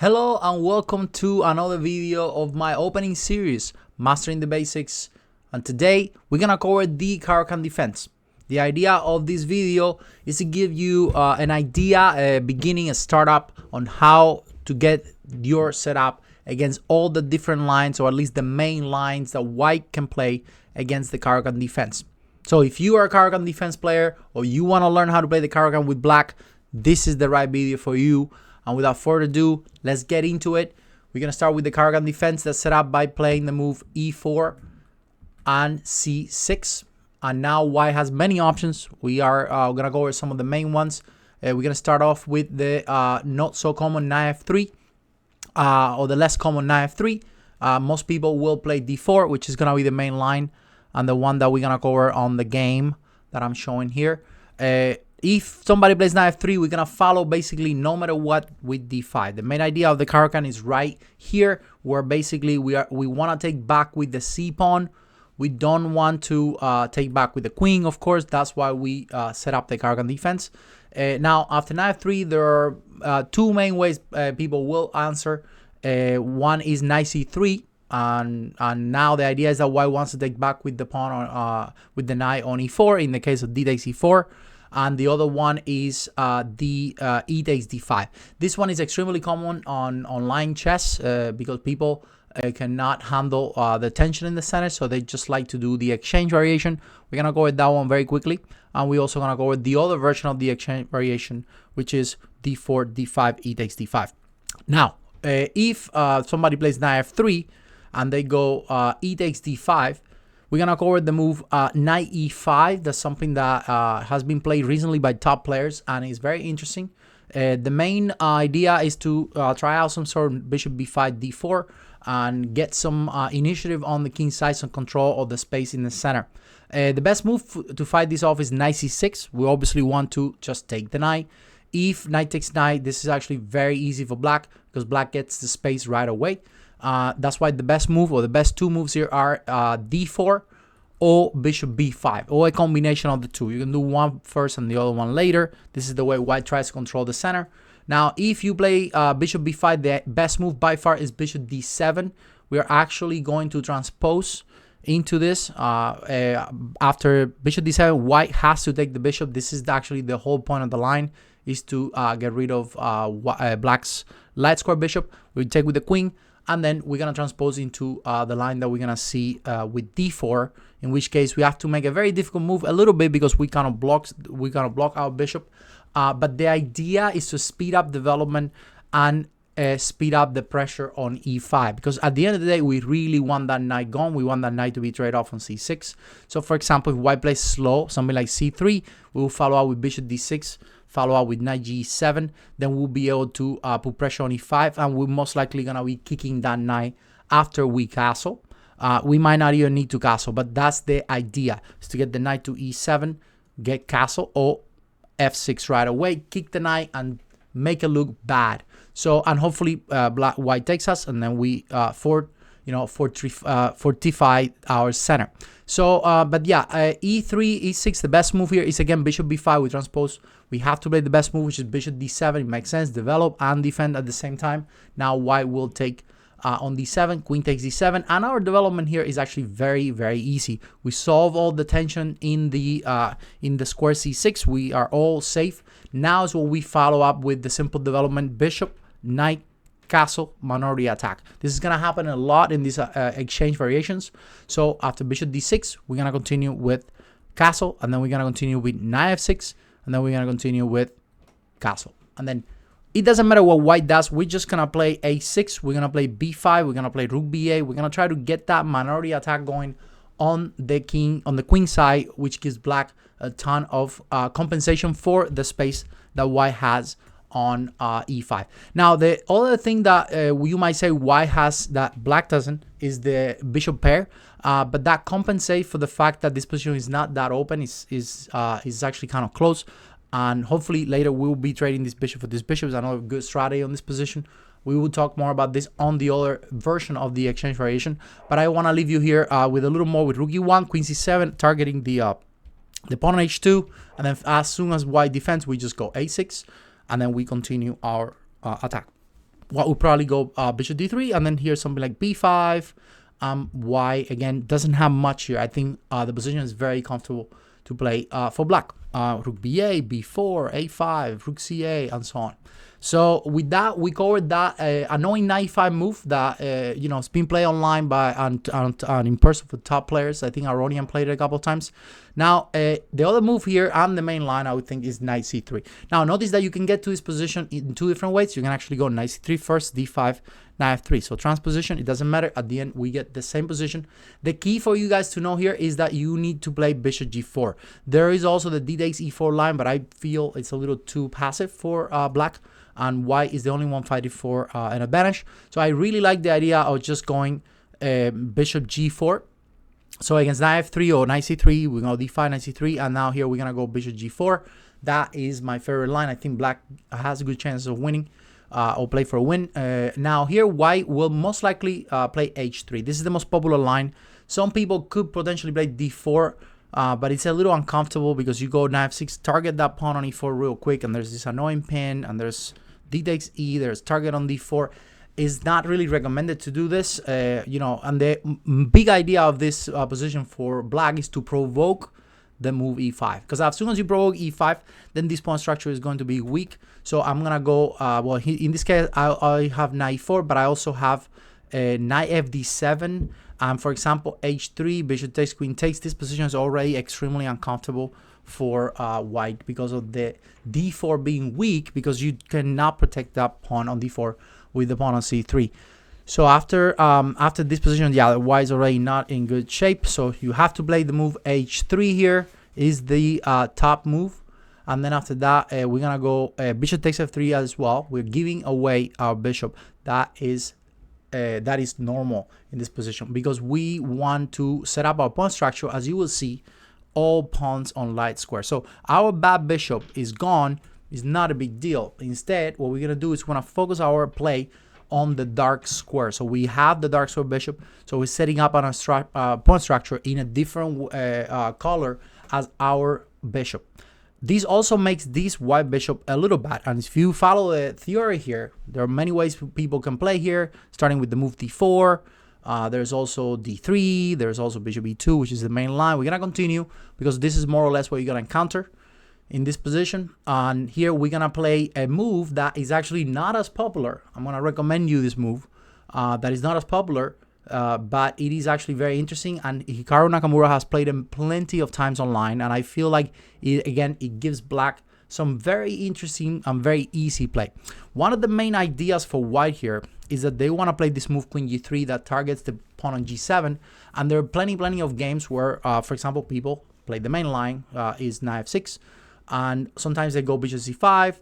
Hello and welcome to another video of my opening series, Mastering the Basics. And today we're gonna cover the Caro-Kan defense. The idea of this video is to give you an idea, a beginning, a startup on how to get your setup against all the different lines, or at least the main lines that white can play against the Caro-Kan defense. So if you are a Caro-Kan defense player or you want to learn how to play the Caro-Kan with black, this is the right video for you. And without further ado, let's get into it. We're going to start with the Caro-Kan defense that's set up by playing the move e4 and c6. And now white has many options. We are going to go over some of the main ones. We're going to start off with the not so common knight f3 or the less common knight f3. Most people will play d4, which is going to be the main line and the one that we're going to cover on the game that I'm showing here. If somebody plays knight f3, we're going to follow basically no matter what with d5. The main idea of the Caro-Kan is right here, where basically we want to take back with the c pawn. We don't want to take back with the queen, of course. That's why we set up the Caro-Kan defense. Now, after knight f3, there are two main ways people will answer. One is knight c3. And now the idea is that white wants to take back with the pawn on, with the knight on e4 in the case of d takes e4. And the other one is e takes d5. This one is extremely common on online chess because people cannot handle the tension in the center, so they just like to do the exchange variation. We're gonna go with that one very quickly, and we're also gonna go with the other version of the exchange variation, which is d4 d5 e takes d5. Now, if somebody plays knight f3 and they go e takes d5, we're going to cover the move knight e5. That's something that has been played recently by top players and is very interesting. The main idea is to try out some sort of bishop b5 d4 and get some initiative on the king side, some control of the space in the center. The best move to fight this off is knight c6. We obviously want to just take the knight. If knight takes knight, this is actually very easy for black because black gets the space right away. That's why the best move, or the best two moves here, are d4 or bishop b5, or a combination of the two. You can do one first and the other one later. This is the way white tries to control the center. Now, if you play bishop b5, the best move by far is bishop d7. We are actually going to transpose into this. After bishop d7, white has to take the bishop. This is actually the whole point of the line, is to get rid of black's light square bishop. We take with the queen. And then we're going to transpose into the line that we're going to see with d4, in which case we have to make a very difficult move a little bit because we kind of block our bishop. But the idea is to speed up development and speed up the pressure on e5, because at the end of the day, we really want that knight gone. We want that knight to be traded off on c6. So for example, if white plays slow, something like c3, we will follow up with bishop d6, follow up with knight g7, then we'll be able to put pressure on e5, and we're most likely gonna be kicking that knight after we castle. We might not even need to castle, but that's the idea, is to get the knight to e7, get castle, or f6 right away, kick the knight and make it look bad. So, and hopefully white takes us, and then we fortify our center. So, but yeah, e3, e6, the best move here is again bishop b5 with transpose. We have to play the best move, which is bishop d7. It makes sense, develop and defend at the same time. Now white will take on d7, queen takes d7, and our development here is actually very, very easy. We solve all the tension in the square c6. We are all safe. Now is what we follow up with the simple development: bishop, knight, castle, minority attack. This is going to happen a lot in these exchange variations. So after bishop d6, we're going to continue with castle, and then we're going to continue with knight f6, and then we're going to continue with castle. And then it doesn't matter what white does. We're just going to play a6. We're going to play b5. We're going to play rook b8. We're going to try to get that minority attack going on the queen side, which gives black a ton of compensation for the space that white has on e5. Now, the other thing that you might say white has that black doesn't is the bishop pair, but that compensates for the fact that this position is not that open. Is actually kind of close, and hopefully later we will be trading this bishop for this bishop. Is another good strategy on this position. We will talk more about this on the other version of the exchange variation, but I want to leave you here with a little more with rook e1, queen c7, targeting the pawn on h2, and then as soon as white defends, we just go a6, and then we continue our attack. what would probably go bishop d3, and then here's something like b5. White again doesn't have much here. I think the position is very comfortable to play for black. Rook ba, b4, a5, rook ca, and so on. So with that, we covered that annoying knight e5 move that it's been played online by and in person for top players. I think Aronian played it a couple of times. Now the other move here and the main line, I would think, is knight c3. Now notice that you can get to this position in two different ways. You can actually go knight c3 first, d5, knight f3. So transposition, it doesn't matter. At the end, we get the same position. The key for you guys to know here is that you need to play bishop g4. There is also the d takes e4 line, but I feel it's a little too passive for black. And white is the only one fighting for an advantage. So I really like the idea of just going bishop g4. So against knight f3 or knight c3, we're going to d5, knight c3, and now here we're going to go bishop g4. That is my favorite line. I think black has a good chance of winning or play for a win. Now here, white will most likely play h3. This is the most popular line. Some people could potentially play d4, but it's a little uncomfortable because you go knight f6, target that pawn on e4 real quick, and there's this annoying pin, and there's d takes e, there's target on d4. Is not really recommended to do this, and the big idea of this position for black is to provoke the move e5, because as soon as you provoke e5, then this pawn structure is going to be weak. So I'm gonna go in this case I have knight e4, but I also have knight fd7, and for example h3, bishop takes, queen takes. This position is already extremely uncomfortable for white because of the d4 being weak, because you cannot protect that pawn on d4 with the pawn on c3. So after this position, yeah, the white is already not in good shape. So you have to play the move h3 here is the top move. And then after that, we're gonna go bishop takes f3 as well. We're giving away our bishop. That is normal in this position because we want to set up our pawn structure, as you will see, all pawns on light square. So our bad bishop is gone. Is not a big deal. Instead, what we're gonna do is we're gonna focus our play on the dark square. So we have the dark square bishop. So we're setting up on a pawn structure in a different color as our bishop. This also makes this white bishop a little bad. And if you follow the theory here, there are many ways people can play here, starting with the move d4. There's also d3. There's also bishop e2, which is the main line. We're gonna continue because this is more or less what you're gonna encounter in this position. And here we're gonna play a move that is actually not as popular. I'm gonna recommend you this move that is not as popular, but it is actually very interesting, and Hikaru Nakamura has played him plenty of times online, and I feel like it gives black some very interesting and very easy play. One of the main ideas for white here is that they want to play this move queen g3 that targets the pawn on g7, and there are plenty of games where for example people play the main line is knight f6, and sometimes they go bishop c5.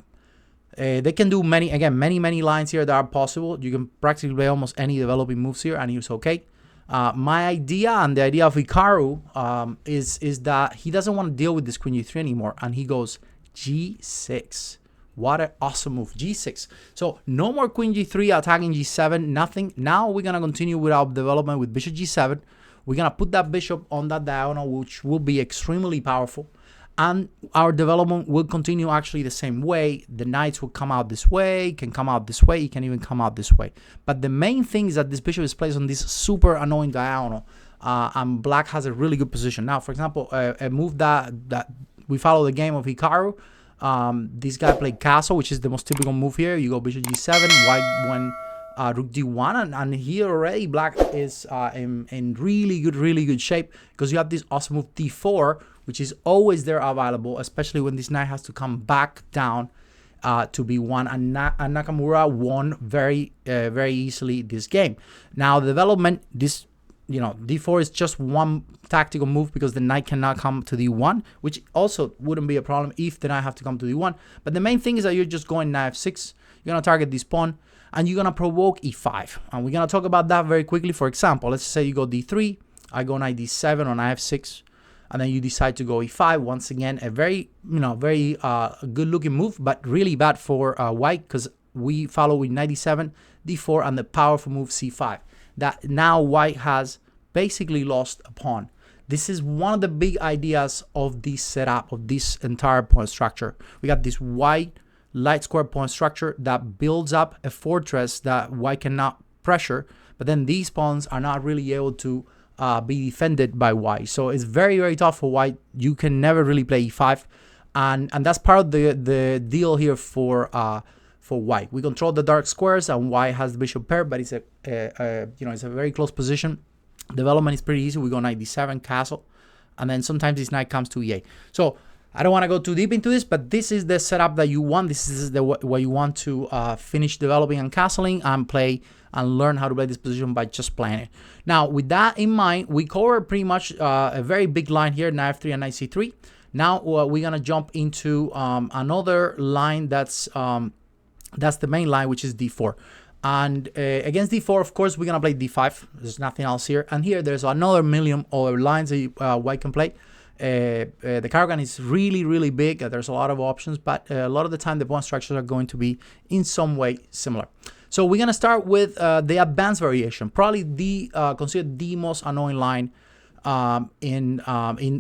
They can do many lines here that are possible. You can practically play almost any developing moves here and it's okay. My idea and the idea of Hikaru is that he doesn't want to deal with this queen g3 anymore, and he goes g6. What an awesome move, g6. So no more queen g3 attacking g7, nothing. Now we're gonna continue with our development with bishop g7. We're gonna put that bishop on that diagonal, which will be extremely powerful. And our development will continue actually the same way. The knights will come out this way, can come out this way, it can even come out this way. But the main thing is that this bishop is placed on this super annoying diagonal, and black has a really good position. Now, for example, a move that we follow the game of Hikaru. This guy played castle, which is the most typical move here. You go bishop g7, white went rook d1, and here already black is in really good shape, because you have this awesome move d4, which is always there available, especially when this knight has to come back down to b1, and Nakamura won very easily this game. Now the development, this d4 is just one tactical move because the knight cannot come to d1, which also wouldn't be a problem if the knight have to come to d1. But the main thing is that you're just going knight f6, you're gonna target this pawn, and you're gonna provoke e5, and we're gonna talk about that very quickly. For example, let's say you go d3, I go knight d7 or knight f6, and then you decide to go e5. Once again, a very good looking move, but really bad for white, because we follow with knight d7, d4, and the powerful move c5. That now white has basically lost a pawn. This is one of the big ideas of this setup, of this entire pawn structure. We got this white light square pawn structure that builds up a fortress that white cannot pressure, but then these pawns are not really able to be defended by white. So it's very, very tough for white. You can never really play e5, and that's part of the deal here for white. We control the dark squares, and white has the bishop pair, but it's it's a very close position. Development is pretty easy. We go knight d7, castle, and then sometimes this knight comes to e8. So I don't want to go too deep into this, but this is the setup that you want. This is the what you want to finish developing and castling and play and learn how to play this position by just playing it. Now, with that in mind, we cover pretty much a very big line here, knight f3 and knight c3. Now we're gonna jump into another line that's the main line, which is d4. And against d4, of course, we're gonna play d5. There's nothing else here. And here, there's another million other lines that white can play. The Caro-Kan is really, really big. There's a lot of options, but a lot of the time the pawn structures are going to be in some way similar. So we're gonna start with the advanced variation, probably considered the most annoying line in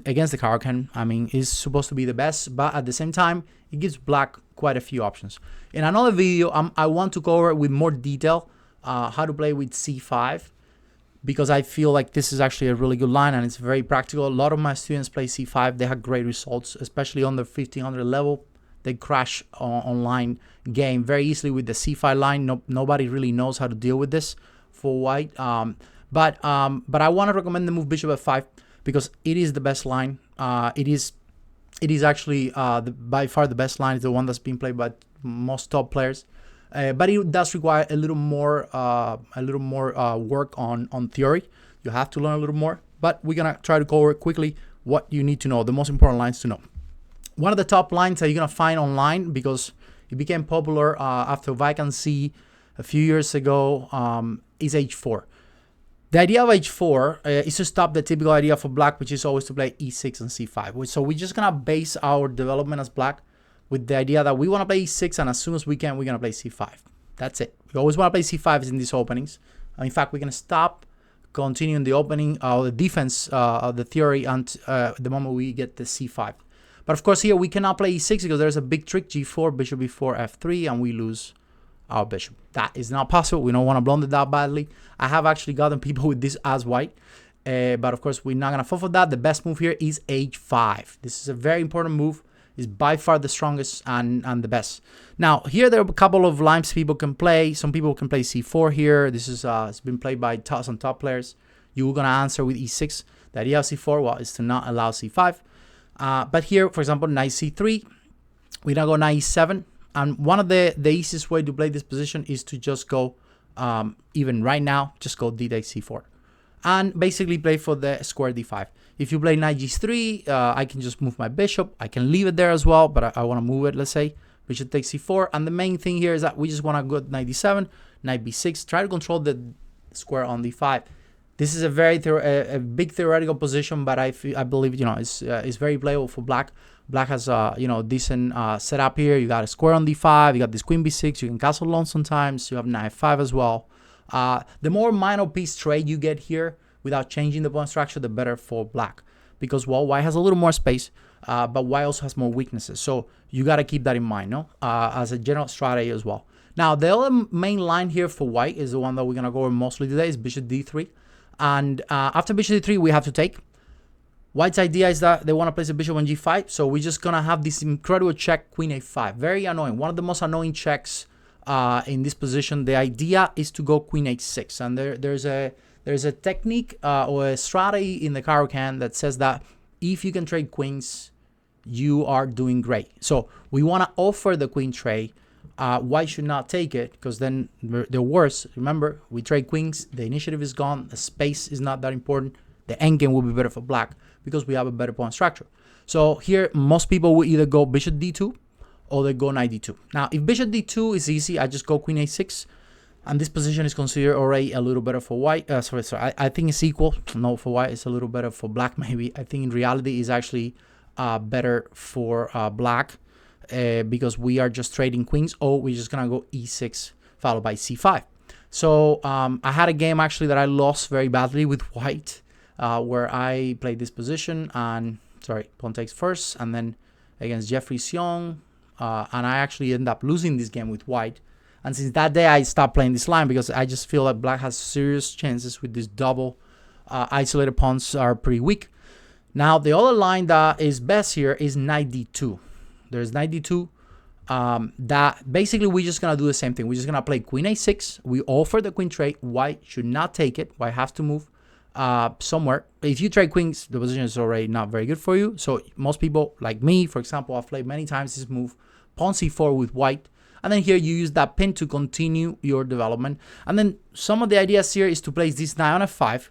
against the Caro-Kan. I mean, it's supposed to be the best, but at the same time, it gives black quite a few options. In another video, I want to cover with more detail how to play with c5. Because I feel like this is actually a really good line and it's very practical. A lot of my students play c5. They have great results, especially on the 1500 level. They crash online game very easily with the c5 line. Nobody really knows how to deal with this for white. But I want to recommend the move bishop f5 because it is the best line. It is actually by far the best line. It's the one that's been played by most top players. But it does require a little more work on theory. You have to learn a little more, but we're gonna try to cover quickly what you need to know, the most important lines to know. One of the top lines that you're gonna find online, because it became popular after vacancy a few years ago, is h4. The idea of h4 is to stop the typical idea for black, which is always to play e6 and c5. So we're just gonna base our development as black with the idea that we want to play e6, and as soon as we can, we're going to play c5. That's it. We always want to play c5 in these openings. In fact, we're going to stop continuing the opening or the defense of the theory until the moment we get the c5. But of course, here we cannot play e6 because there's a big trick, g4, bishop b4, f3, and we lose our bishop. That is not possible. We don't want to blunder that badly. I have actually gotten people with this as white. But of course, we're not going to fall for that. The best move here is h5. This is a very important move. Is by far the strongest and the best. Now, here there are a couple of lines people can play. Some people can play c4 here. This is it's been played by some top players. You're going to answer with e6. The idea of c4, well, is to not allow c5. But here, for example, knight c3. We're going to go knight e7. And one of the easiest way to play this position is to just go, even right now, just go d takes c4. And basically play for the square d5. If you play knight g3, I can just move my bishop. I can leave it there as well, but I want to move it, let's say. Bishop takes c4. And the main thing here is that we just want to go knight d7, knight b6. Try to control the square on d5. This is a very a big theoretical position, but I believe, it's very playable for black. Black has decent setup here. You got a square on d5. You got this queen b6. You can castle alone sometimes. You have knight f5 as well. The more minor piece trade you get here without changing the pawn structure, the better for black. Because, well, white has a little more space, but white also has more weaknesses. So you got to keep that in mind, no? As a general strategy as well. Now, the other main line here for white is the one that we're going to go over mostly today, is bishop d3. And after bishop d3, we have to take. White's idea is that they want to place a bishop on g5. So we're just going to have this incredible check, queen a5. Very annoying. One of the most annoying checks in this position. The idea is to go queen h6. And there's a technique or a strategy in the Caro-Kan that says that if you can trade queens, you are doing great. So we want to offer the queen trade. White should not take it because then they're worse. Remember, we trade queens, the initiative is gone, the space is not that important. The endgame will be better for black because we have a better pawn structure. So here, most people will either go bishop d2 or they go knight d2. Now, if bishop d2 is easy, I just go queen a6. And this position is considered already a little better for white. Sorry. I think it's equal. No, for white, it's a little better for black, maybe. I think in reality, it's actually better for black because we are just trading queens. Or we're just going to go e6 followed by c5. So I had a game, actually, that I lost very badly with white where I played this position. And, sorry, pawn takes first. And then against Jeffrey Sion, and I actually end up losing this game with white. And since that day, I stopped playing this line because I just feel like black has serious chances with this double isolated pawns are pretty weak. Now, the other line that is best here is knight d2. There's knight d2. That basically we're just gonna do the same thing. We're just gonna play queen a6. We offer the queen trade. White should not take it. White has to move somewhere. If you trade queens, the position is already not very good for you. So most people, like me, for example, I've played many times this move, pawn c4 with white. And then here you use that pin to continue your development. And then some of the ideas here is to place this knight on f5.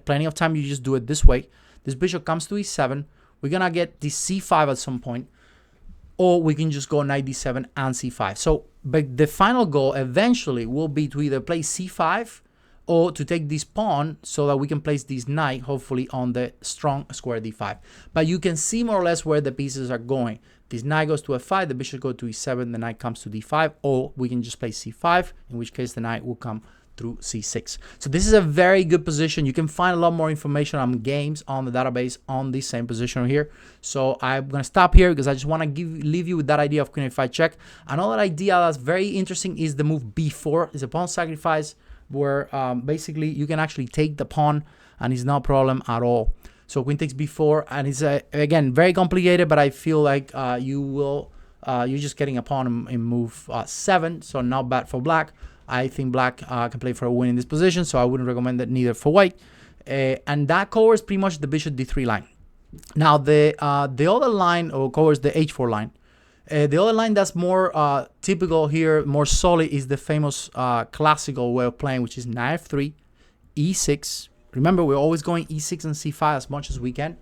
Plenty of time, you just do it this way. This bishop comes to e7. We're gonna get this c5 at some point. Or we can just go knight d7 and c5. So, but the final goal eventually will be to either play c5 or to take this pawn so that we can place this knight, hopefully, on the strong square d5. But you can see more or less where the pieces are going. This knight goes to f5, the bishop goes to e7, the knight comes to d5, or we can just play c5, in which case the knight will come through c6. So this is a very good position. You can find a lot more information on games on the database on this same position here. So I'm going to stop here because I just want to leave you with that idea of queen f5 check. Another idea that's very interesting is the move b4. It's a pawn sacrifice where basically you can actually take the pawn and it's no problem at all. So queen takes b4, and it's again very complicated, but I feel like you're just getting a pawn in move 7, so not bad for black. I think black can play for a win in this position, so I wouldn't recommend it neither for white. And that covers pretty much the bishop d3 line. Now the other line covers the h4 line. The other line that's more typical here, more solid, is the famous classical way of playing, which is knight f3, e6. Remember, we're always going e6 and c5 as much as we can.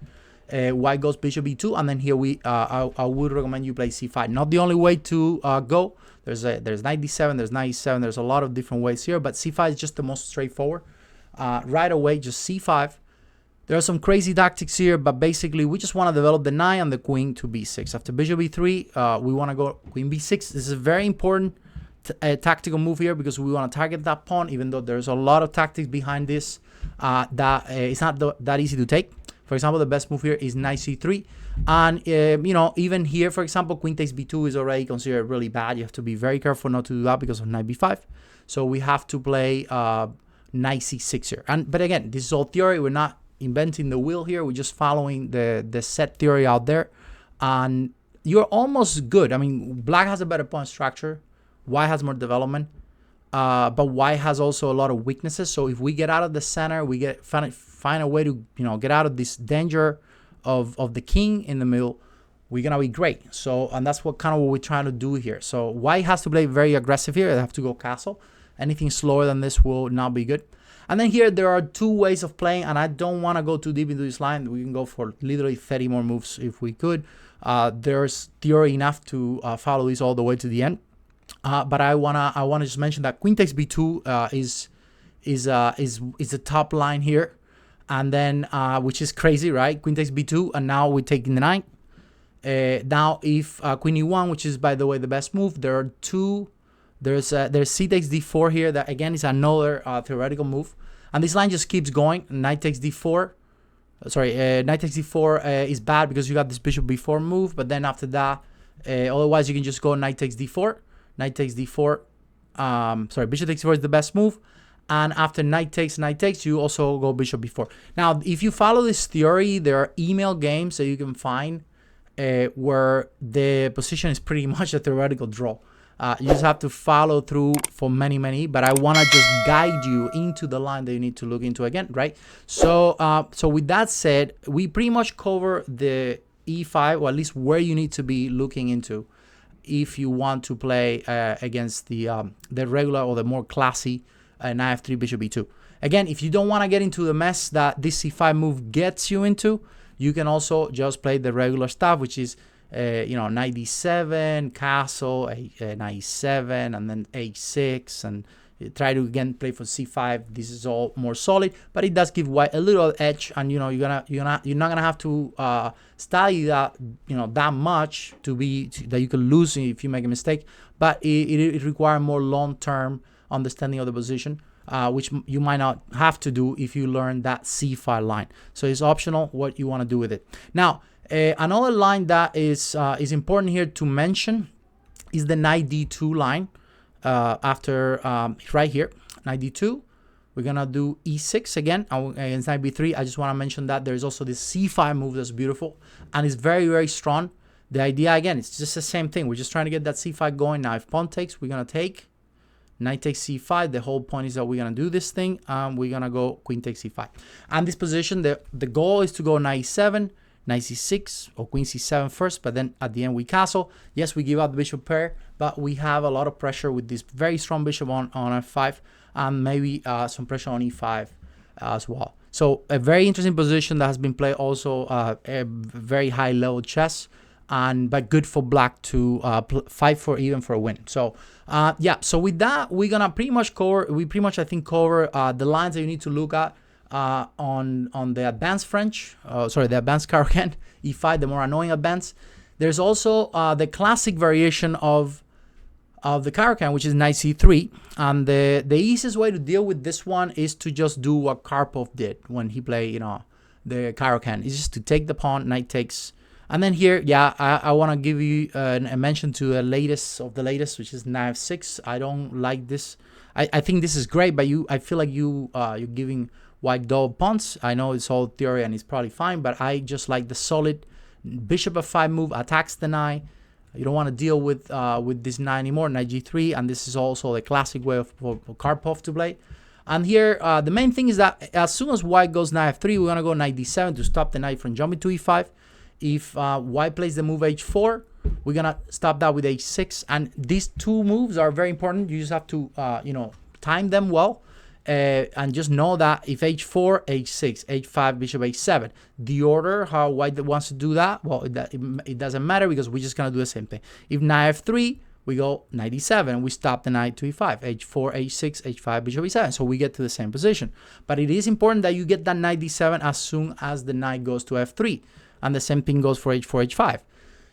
White goes bishop e2, and then here I would recommend you play c5. Not the only way to go. There's knight d7, there's knight e7, there's a lot of different ways here, but c5 is just the most straightforward. Right away, just c5. There are some crazy tactics here, but basically we just want to develop the knight and the queen to b6. After bishop e3, we want to go queen b6. This is a very important tactical move here because we want to target that pawn, even though there's a lot of tactics behind this that it's not that easy to take. For example, the best move here is knight c3. And, you know, even here, for example, queen takes b2 is already considered really bad. You have to be very careful not to do that because of knight b5. So we have to play knight c6 here. But again, this is all theory. We're not inventing the wheel here. We're just following the set theory out there. And you're almost good. I mean, black has a better pawn structure. White has more development. But white has also a lot of weaknesses. So if we get out of the center, we find a way to, you know, get out of this danger of the king in the middle, we're gonna be great. So, and that's what we're trying to do here. So white has to play very aggressive here. They have to go castle. Anything slower than this will not be good. And then here there are two ways of playing, and I don't want to go too deep into this line. We can go for literally 30 more moves if we could. There's theory enough to follow this all the way to the end. But I wanna just mention that queen takes b2 is the top line here, and then which is crazy, right? Queen takes b2, and now we're taking the knight. Now if queen e1, which is by the way the best move, there are two. There's c takes d4 here. That again is another theoretical move, and this line just keeps going. Knight takes d4. Knight takes d4 is bad because you got this bishop b4 move, but then after that, otherwise you can just go knight takes d4. Knight takes d4. Bishop takes d4 is the best move. And after knight takes, you also go bishop b4. Now, if you follow this theory, there are email games that you can find where the position is pretty much a theoretical draw. You just have to follow through for many, but I want to just guide you into the line that you need to look into again, right? So, with that said, we pretty much cover the e5, or at least where you need to be looking into if you want to play against the regular or the more classy knight f3 bishop e2. Again, if you don't want to get into the mess that this c5 move gets you into, you can also just play the regular stuff, which is knight d7, castle, knight e7, and then h6, and try to again play for c5. This is all more solid, but it does give white a little edge, and you're not gonna have to study that that much that you can lose if you make a mistake. But it requires more long-term understanding of the position, which you might not have to do if you learn that c5 line. So it's optional what you want to do with it. Now, another line that is important here to mention is the knight d2 line. After right here, knight d2, we're gonna do e6 again against knight b3. I just want to mention that there's also this c5 move that's beautiful and it's very, very strong. The idea, again, it's just the same thing. We're just trying to get that c5 going. Now, if pawn takes, we're gonna take. Knight takes c5. The whole point is that we're gonna do this thing. We're gonna go queen takes c5. And this position, the goal is to go knight e7, knight c6, or queen c7 first, but then at the end we castle. Yes, we give out the bishop pair, but we have a lot of pressure with this very strong bishop on f5, and maybe some pressure on e5 as well. So a very interesting position that has been played also a very high level chess, but good for black to fight for even for a win. So yeah, so with that, we're gonna pretty much cover, I think cover the lines that you need to look at on the advanced French, the advanced Caro-Kan e5, the more annoying advanced. There's also the classic variation of the Caro-Kan, which is knight c3, and the easiest way to deal with this one is to just do what Karpov did when he played, you know, the Caro-Kan. Is just to take the pawn, knight takes. And then here, yeah, I want to give you a mention to the latest of the latest, which is knight f6. I don't like this. I think this is great, but I feel like you're giving white double pawns. I know it's all theory and it's probably fine, but I just like the solid bishop f5 move, attacks the knight. You don't want to deal with this knight anymore, knight g3, and this is also the classic way for Karpov to play. And here, the main thing is that as soon as white goes knight f3, we're going to go knight d7 to stop the knight from jumping to e5. If white plays the move h4, we're going to stop that with h6. And these two moves are very important. You just have to, you know, time them well. And just know that if h4, h6, h5, bishop h7, the order, how white wants to do that, well, it doesn't matter because we're just going to do the same thing. If knight f3, we go knight e7, and we stop the knight to e5, h4, h6, h5, bishop e7. So we get to the same position. But it is important that you get that knight d7 as soon as the knight goes to f3. And the same thing goes for h4, h5.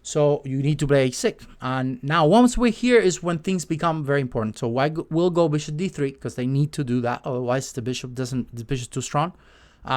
So you need to play h6. And now once we're here is when things become very important. So white will go bishop d3 because they need to do that. Otherwise the bishop's too strong.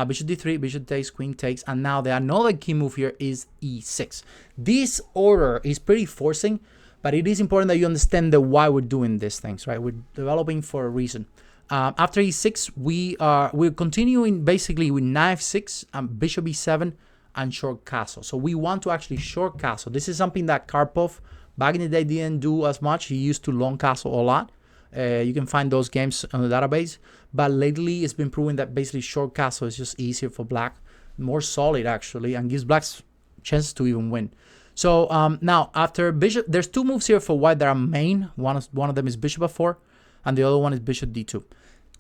Bishop d3, bishop takes, queen takes. And now the another key move here is e6. This order is pretty forcing, but it is important that you understand why we're doing these things, right? We're developing for a reason. After e6, we're continuing basically with knight f6 and bishop e7 and short castle. So we want to actually short castle. This is something that Karpov back in the day didn't do as much. He used to long castle a lot. You can find those games on the database, but lately it's been proven that basically short castle is just easier for black, more solid actually, and gives black chances to even win. So now after bishop, there's two moves here for white that are main. One of them is bishop f4 and the other one is bishop d2.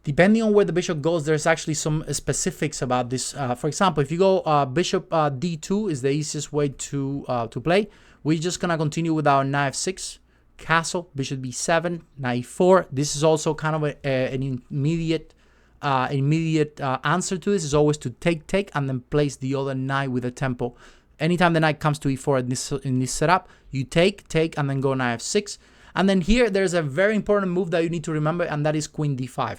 Depending on where the bishop goes, there's actually some specifics about this. For example, if you go bishop d2 is the easiest way to play. We're just gonna continue with our knight f6, castle, bishop b7, knight e4. This is also kind of an immediate answer to this. Is always to take and then place the other knight with a tempo. Anytime the knight comes to e4 in this setup, you take and then go knight f6. And then here there's a very important move that you need to remember, and that is queen d5.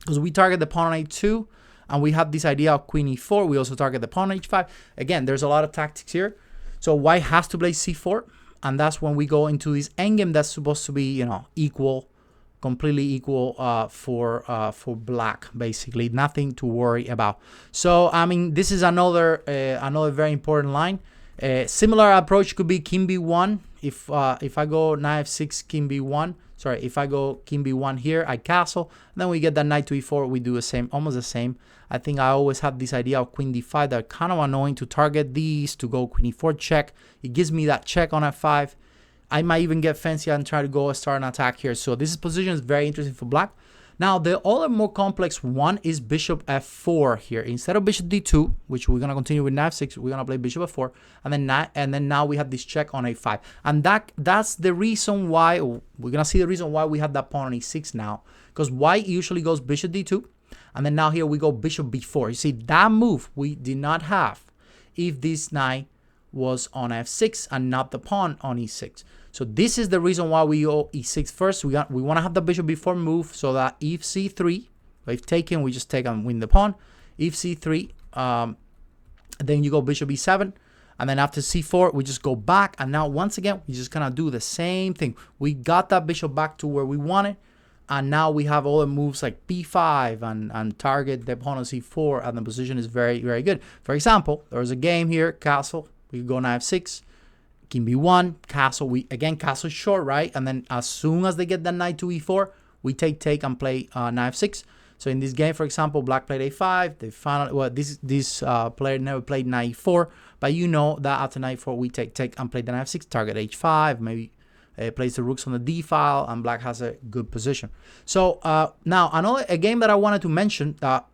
Because we target the pawn on h2, and we have this idea of queen e4. We also target the pawn on h5. Again, there's a lot of tactics here. So white has to play c4, and that's when we go into this endgame that's supposed to be, you know, equal, completely equal for black. Basically, nothing to worry about. So I mean, this is another very important line. Similar approach could be king b1. If I go knight f6, king b1. Sorry, if I go king b1 here, I castle. And then we get that knight to e4. We do the same, almost the same. I think I always have this idea of queen d5 that are kind of annoying to target these, to go queen e4 check. It gives me that check on f5. I might even get fancy and try to start an attack here. So this position is very interesting for black. Now, the other more complex one is bishop f4 here. Instead of bishop d2, which we're going to continue with knight f6, we're going to play bishop f4. And then now we have this check on a5. And that's the reason why, we're going to see the reason why we have that pawn on e6 now. Because white usually goes bishop d2. And then now here we go bishop b4. You see, that move we did not have if this knight was on f6 and not the pawn on e6. So this is the reason why we go e6 first. We want to have the bishop b4 move so that if c3, if taken, we just take and win the pawn. If c3, then you go bishop e7, And then after c4, we just go back. And now once again, we're just gonna do the same thing. We got that bishop back to where we want it. And now we have all the moves like b5 and target the opponent c4, and the position is very, very good. For example, there's a game here, castle. We could go knight f6, king b1, castle. Castle short, right? And then as soon as they get that knight to e4, we take and play knight f6. So in this game, for example, black played a5. They finally, well, this player never played knight e4, but you know that after knight e4, we take and play the knight f6, target h5, maybe plays the rooks on the d file, and black has a good position. So now a game that I wanted to mention that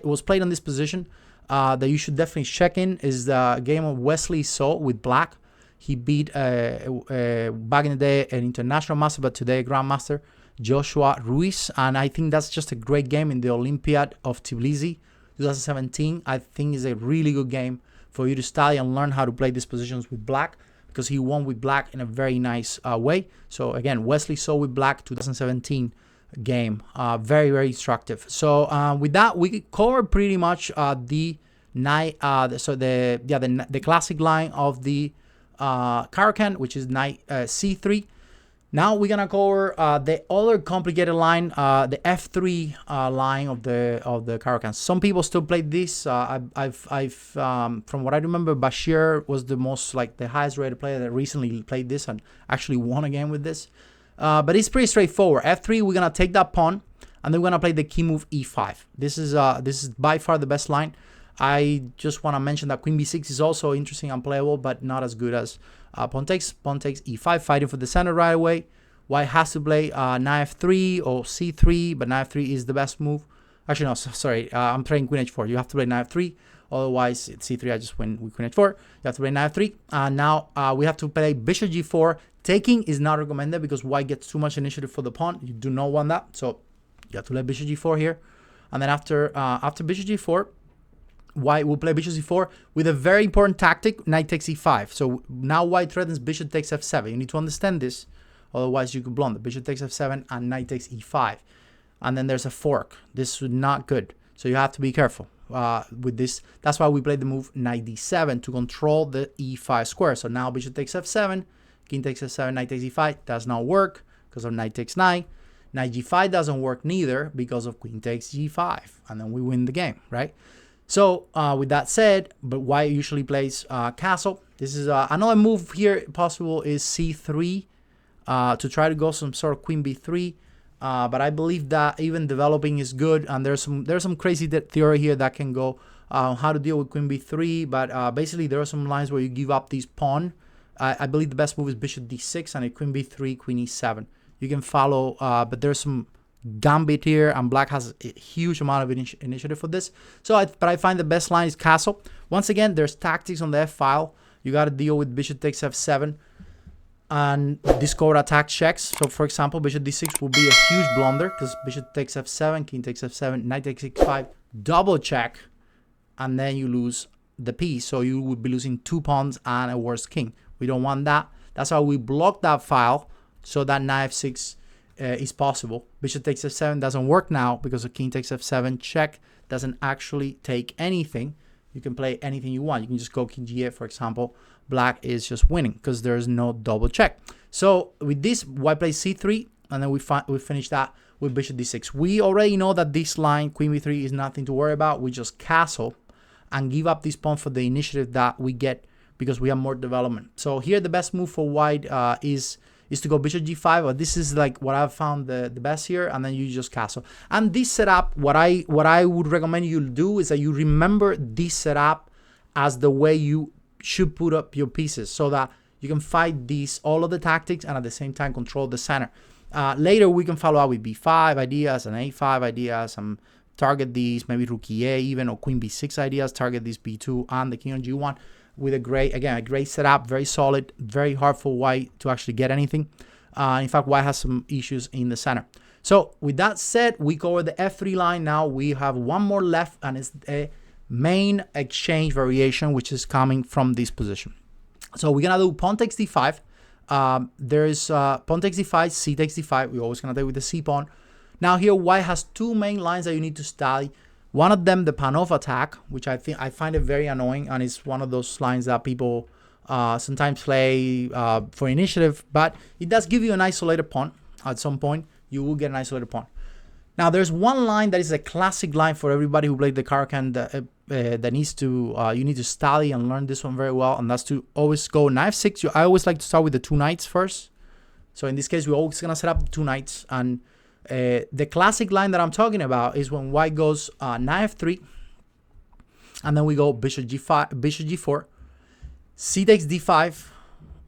was played on this position that you should definitely check in is the game of Wesley So with black. He beat back in the day an international master, but today a grandmaster, Joshua Ruiz, and I think that's just a great game in the Olympiad of Tbilisi 2017. I think is a really good game for you to study and learn how to play these positions with black, because he won with black in a very nice way. So again, Wesley So with black 2017 game, very, very instructive. So with that, we cover pretty much the knight, the classic line of the Caro-Kan, which is knight c3. Now we're gonna cover the other complicated line, the f3 line of the Caro-Kan. Some people still play this. From what I remember, Bashir was the highest rated player that recently played this and actually won a game with this. But it's pretty straightforward. f3, we're gonna take that pawn, and then we're gonna play the key move e5. This is by far the best line. I just want to mention that queen b6 is also interesting and playable, but not as good as pawn takes e5, fighting for the center right away. White has to play knight f3 or c3, but knight f3 is the best move. Actually, no, sorry, I'm playing queen h4. You have to play knight f3, otherwise it's c3. I just win with queen h4. You have to play knight f3. Now we have to play bishop g4. Taking is not recommended because white gets too much initiative for the pawn. You do not want that, so you have to play bishop g4 here. And then after bishop g4, white will play bishop c4 with a very important tactic, knight takes e5. So now white threatens bishop takes f7. You need to understand this, otherwise you could blunder. Bishop takes f7 and knight takes e5. And then there's a fork. This is not good. So you have to be careful with this. That's why we played the move knight d7 to control the e5 square. So now bishop takes f7, king takes f7, knight takes e5. Does not work because of knight takes knight. Knight g5 doesn't work neither because of queen takes g5. And then we win the game, right? So with that said, but white usually plays castle. This is another move here possible is c3 to try to go some sort of queen b3. But I believe that even developing is good, and there's some crazy theory here that can go how to deal with queen b3. But basically there are some lines where you give up this pawn. I believe the best move is bishop d6 and a queen b3, queen e7. You can follow, but there's some gambit here, and black has a huge amount of initiative for this. So but I find the best line is castle. Once again, there's tactics on the f file. You got to deal with bishop takes f7 and discover attack checks. So for example, bishop d6 will be a huge blunder because bishop takes f7, king takes f7, knight takes e5, double check, and then you lose the piece. So you would be losing 2 pawns and a worse king. We don't want that. That's why we block that file so that knight f6 is possible. Bishop takes f7 doesn't work now because the king takes f7 check doesn't actually take anything. You can play anything you want. You can just go king g8, for example. Black is just winning because there's no double check. So with this, white plays c3, and then we finish that with bishop d6. We already know that this line, queen b3, is nothing to worry about. We just castle and give up this pawn for the initiative that we get because we have more development. So here the best move for white is to go bishop g5, or this is like what I've found the best here, and then you just castle. And this setup, what I would recommend you do is that you remember this setup as the way you should put up your pieces so that you can fight all of the tactics and at the same time control the center. Later we can follow up with b5 ideas and a5 ideas and target these, maybe rook e8 even, or queen b6 ideas, target this b2 and the king on g1 with a great setup, very solid, very hard for white to actually get anything. In fact, white has some issues in the center. So with that said, we cover the f3 line. Now we have one more left, and it's a main exchange variation, which is coming from this position. So we're gonna do pawn takes d5. There's pawn takes d5, c takes d5. We're always gonna play with the c pawn. Now here, white has 2 main lines that you need to study. One of them, the Panov attack, which I find it very annoying, and it's one of those lines that people sometimes play for initiative, but it does give you an isolated pawn. At some point, you will get an isolated pawn. Now, there's one line that is a classic line for everybody who played the Caro-Kan that needs to, you need to study and learn this one very well, and that's to always go knight f6. I always like to start with the 2 knights first. So in this case, we're always going to set up 2 knights, and the classic line that I'm talking about is when white goes knight f3, and then we go bishop g5, bishop g4, c takes d5,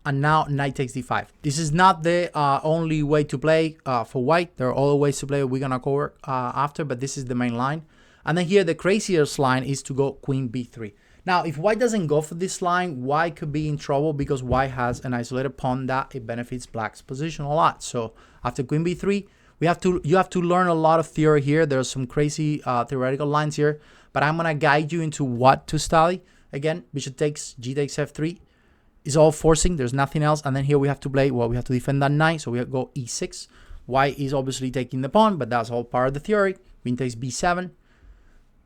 and now knight takes d5. This is not the only way to play for white. There are other ways to play we're gonna cover after, but this is the main line. And then here the craziest line is to go queen b3. Now, if white doesn't go for this line, white could be in trouble because white has an isolated pawn that it benefits black's position a lot. So after queen b3, you have to learn a lot of theory here. There's some crazy theoretical lines here, but I'm gonna guide you into what to study. Again, bishop takes, g takes f3 is all forcing. There's nothing else. And then here we have to play, well, we have to defend that knight. So we go e6. White is obviously taking the pawn, but that's all part of the theory. Queen takes b7.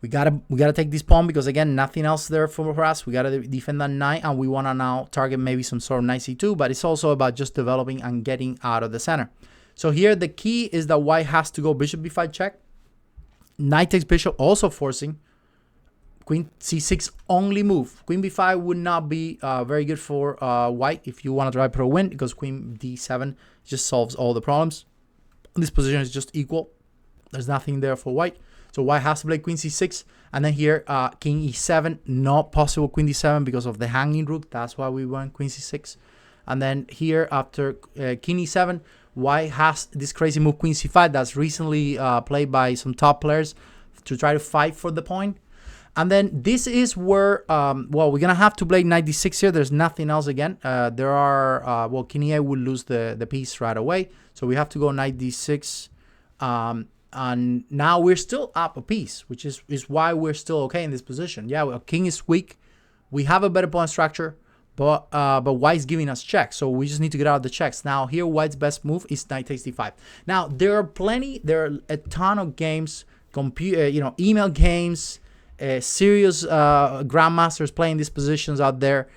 We gotta take this pawn because again, nothing else there for us. We gotta defend that knight, and we wanna now target maybe some sort of knight c2, but it's also about just developing and getting out of the center. So here the key is that white has to go bishop b5 check. Knight takes bishop, also forcing. Queen c6 only move. Queen b5 would not be very good for white if you want to try for a win, because queen d7 just solves all the problems. This position is just equal. There's nothing there for white. So white has to play queen c6. And then here, king e7. Not possible queen d7 because of the hanging rook. That's why we went queen c6. And then here, after king e7, white has this crazy move queen c5 that's recently played by some top players to try to fight for the point. And then this is where, well, we're going to have to play knight d6 here. There's nothing else again. There are, well, king e8 will lose the piece right away. So we have to go knight d6. And now we're still up a piece, which is why we're still okay in this position. Yeah, well, king is weak. We have a better pawn structure, but white's giving us checks. So we just need to get out of the checks. Now here, white's best move is knight takes d5. Now, there are a ton of games, email games, serious grandmasters playing these positions out there,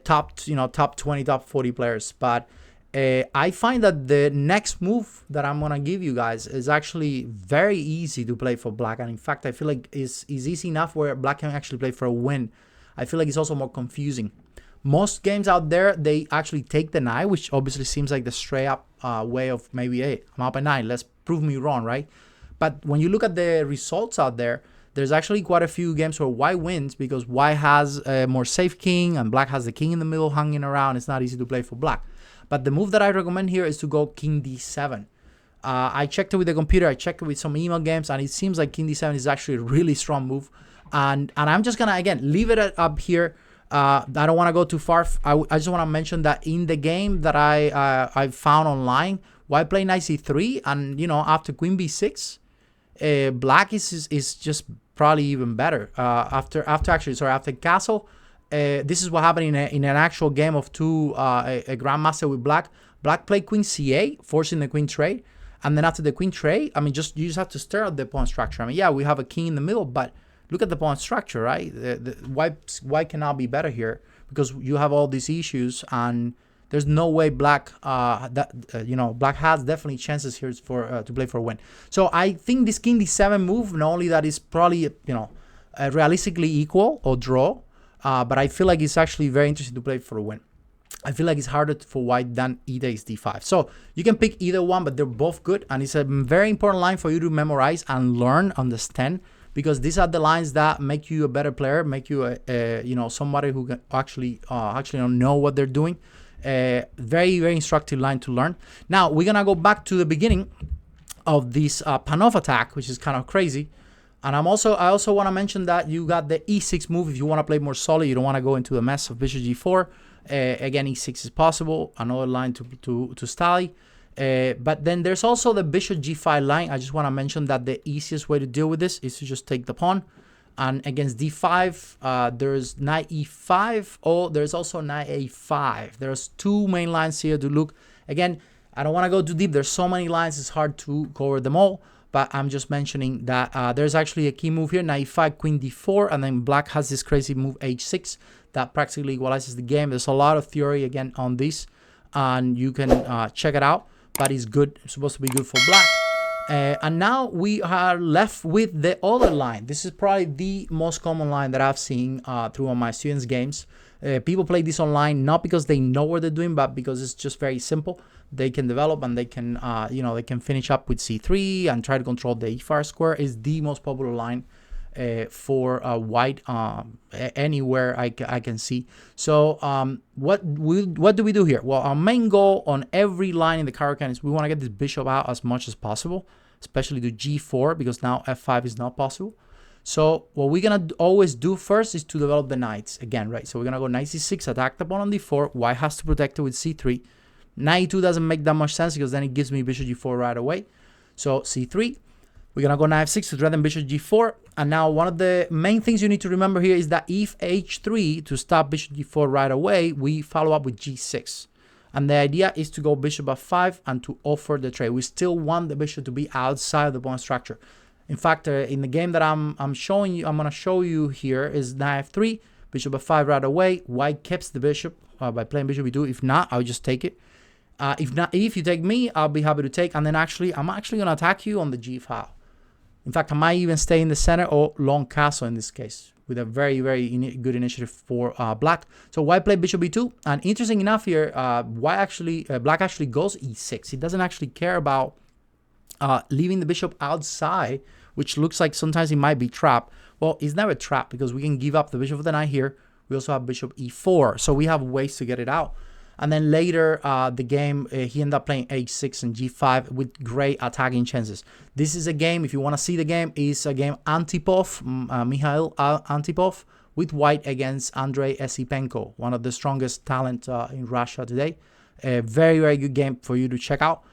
top 20, top 40 players. But I find that the next move that I'm gonna give you guys is actually very easy to play for black, and in fact I feel like is easy enough where black can actually play for a win. I feel like it's also more confusing. Most games out there, they actually take the knight, which obviously seems like the straight up way of maybe, hey, I'm up a knight, let's prove me wrong, right? But when you look at the results out there, there's actually quite a few games where white wins because white has a more safe king and black has the king in the middle hanging around. It's not easy to play for black. But the move that I recommend here is to go king d7. I checked it with the computer. I checked it with some email games, and it seems like king d7 is actually a really strong move. And I'm just going to, again, leave it up here. I don't want to go too far. I just want to mention that in the game that I found online, white play knight c3, and, after queen b6, black is just probably even better. After castle, this is what happened in an actual game of two, a grandmaster with black. Black played queen c8, forcing the queen trade, and then after the queen trade, you just have to stare at the pawn structure. Yeah, we have a king in the middle, but look at the pawn structure, right? The white cannot be better here because you have all these issues, and there's no way black black has definitely chances here for to play for a win. So I think this king d7 move, not only that is probably realistically equal or draw, but I feel like it's actually very interesting to play for a win. I feel like it's harder for white than e takes d5. So you can pick either one, but they're both good, and it's a very important line for you to memorize and learn, understand, because these are the lines that make you a better player, make you somebody who can actually know what they're doing. Very, very instructive line to learn. Now we're gonna go back to the beginning of this Panov attack, which is kind of crazy. And I also want to mention that you got the e6 move if you want to play more solid. You don't want to go into the mess of bishop g4. Again, e6 is possible. Another line to study. But then there's also the bishop g5 line. I just want to mention that the easiest way to deal with this is to just take the pawn. And against d5, there's knight e5. Oh, there's also knight a5. There's two main lines here to look. Again, I don't want to go too deep. There's so many lines, it's hard to cover them all. but I'm just mentioning that there's actually a key move here, knight e5, queen d4, and then black has this crazy move h6 that practically equalizes the game. There's a lot of theory again on this, and you can check it out, but it's good. It's supposed to be good for black. And now we are left with the other line. This is probably the most common line that I've seen through on my students' games. People play this online not because they know what they're doing, but because it's just very simple. They can develop and they can, they can finish up with c3 and try to control the e5 square. Is the most popular line for white anywhere I can see. So what do we do here? Well, our main goal on every line in the Caro-Kan is we want to get this bishop out as much as possible, especially to g4, because now f5 is not possible. So what we're gonna always do first is to develop the knights again, right? So we're gonna go knight c6, attack the pawn on d4. White has to protect it with c3. Knight e2 doesn't make that much sense because then it gives me bishop g4 right away. So c3. We're gonna go knight f6 to threaten bishop g4. And now one of the main things you need to remember here is that if h3 to stop bishop g4 right away, we follow up with g6. And the idea is to go bishop f5 and to offer the trade. We still want the bishop to be outside of the pawn structure. In fact, in the game that I'm gonna show you here is knight f3, bishop f5 right away. White keeps the bishop by playing bishop e2. If not, I'll just take it. If you take me, I'll be happy to take. And then I'm actually gonna attack you on the g file. In fact, I might even stay in the center or long castle in this case, with a very, very good initiative for black. So white played bishop e2, and interesting enough here, black actually goes e6. He doesn't actually care about leaving the bishop outside, which looks like sometimes he might be trapped. Well, it's never trapped because we can give up the bishop of the knight here. We also have bishop e4, so we have ways to get it out. And then later the game, he ended up playing h6 and g5 with great attacking chances. This is a game, if you want to see the game, is a game Antipov, Mikhail Antipov, with white against Andrei Esipenko, one of the strongest talent in Russia today. A very, very good game for you to check out.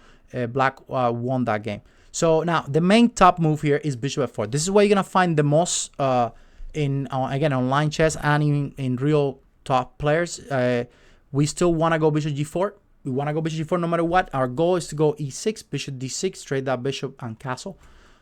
Black won that game. So now the main top move here is bishop f4. This is where you're going to find the most again, online chess and in real top players. We still want to go bishop g4. We want to go bishop g4 no matter what. Our goal is to go e6, bishop d6, trade that bishop and castle.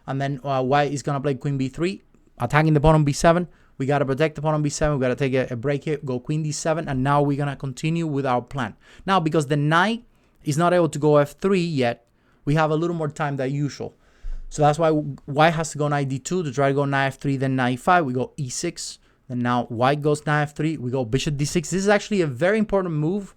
And then white is going to play queen b3, attacking the pawn on b7. We got to protect the pawn on b7. We got to take a break here, go queen d7. And now we're going to continue with our plan. Now, because the knight is not able to go f3 yet, we have a little more time than usual. So that's why white has to go knight d2 to try to go knight f3, then knight e5. We go e6. Then now white goes knight f3. We go bishop d6. This is actually a very important move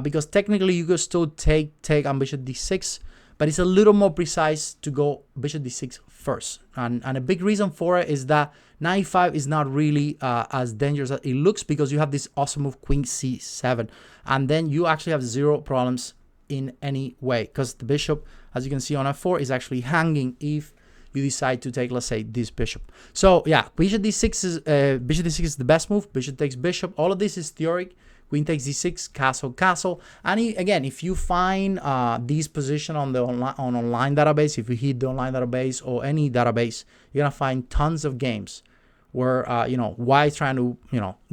because technically you could still take on bishop d6, but it's a little more precise to go bishop d6 first. And a big reason for it is that knight e5 is not really as dangerous as it looks because you have this awesome move queen c7, and then you actually have zero problems in any way because the bishop, as you can see on f4, is actually hanging if you decide to take, let's say, this bishop. So yeah, bishop d6 is the best move. Bishop takes bishop. All of this is theoric. Queen takes d6, castle, castle. And again, if you find this position on the online database, if you hit the online database or any database, you're gonna find tons of games where white is trying to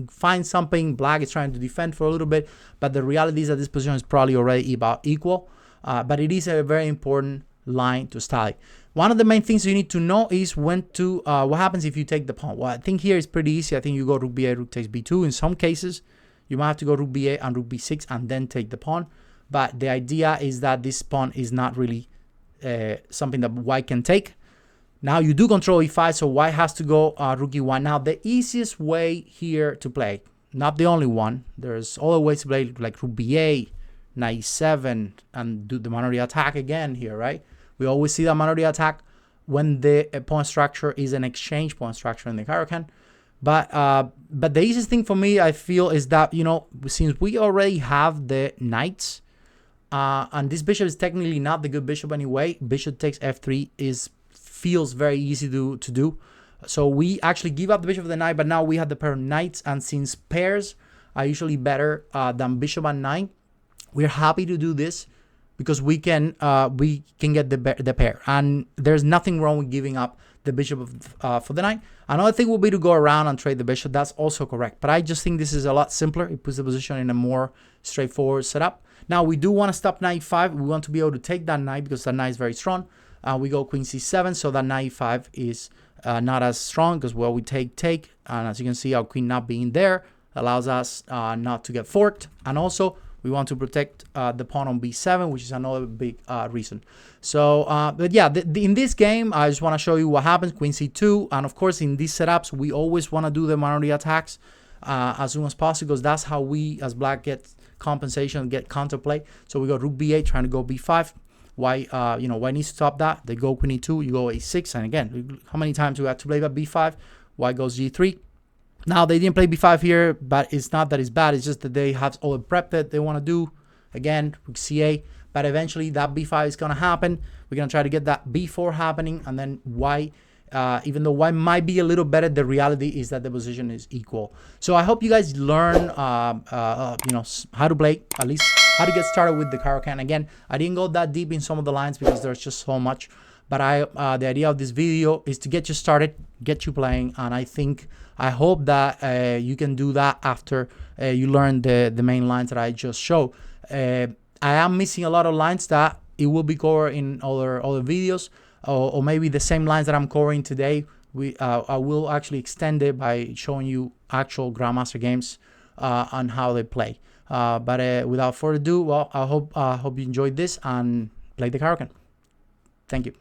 find something, black is trying to defend for a little bit, but the reality is that this position is probably already about equal. But it is a very important line to study. One of the main things you need to know is when to what happens if you take the pawn. Well, I think here is pretty easy. I think you go rook b8, rook takes b2. In some cases, you might have to go rook b8 and rook b6 and then take the pawn. But the idea is that this pawn is not really something that white can take. Now you do control e5, so white has to go rook e1. Now the easiest way here to play, not the only one, there's other ways to play like rook b8, knight e7, and do the minority attack again here, right? We always see that minority attack when the pawn structure is an exchange pawn structure in the Caro-Kan. But the easiest thing for me, I feel, is that, since we already have the knights, and this bishop is technically not the good bishop anyway, bishop takes f3 feels very easy to do. So we actually give up the bishop of the knight, but now we have the pair of knights, and since pairs are usually better than bishop and knight, we're happy to do this because we can get the pair, and there's nothing wrong with giving up the bishop for the knight. Another thing will be to go around and trade the bishop. That's also correct, but I just think this is a lot simpler. It puts the position in a more straightforward setup. Now we do want to stop knight 5. We want to be able to take that knight because that knight is very strong. We go queen c7, so that knight e5 is not as strong, because well, we take, and as you can see, our queen not being there allows us not to get forked, and also we want to protect the pawn on b7, which is another big reason. So, but yeah, in this game, I just want to show you what happens, queen c2, and of course, in these setups, we always want to do the minority attacks as soon as possible, because that's how we, as black, get compensation, get counterplay. So we go rook b8, trying to go b5. Why, why needs to stop that? They go queen e2, you go a6, and again, how many times do we have to play that b5? Why goes g3? Now, they didn't play b5 here, but it's not that it's bad. It's just that they have all the prep that they want to do. Again, rook ca, but eventually that b5 is going to happen. We're going to try to get that b4 happening, and then y, even though y might be a little better, the reality is that the position is equal. So I hope you guys learn, how to play, at least how to get started with the Caro-Kan. Again, I didn't go that deep in some of the lines because there's just so much. But the idea of this video is to get you started, get you playing, and I hope that you can do that after you learn the main lines that I just showed. I am missing a lot of lines that it will be covered in other videos, or maybe the same lines that I'm covering today. I will actually extend it by showing you actual Grandmaster games on how they play. But without further ado, well, I hope you enjoyed this and play the Caro-Kan. Thank you.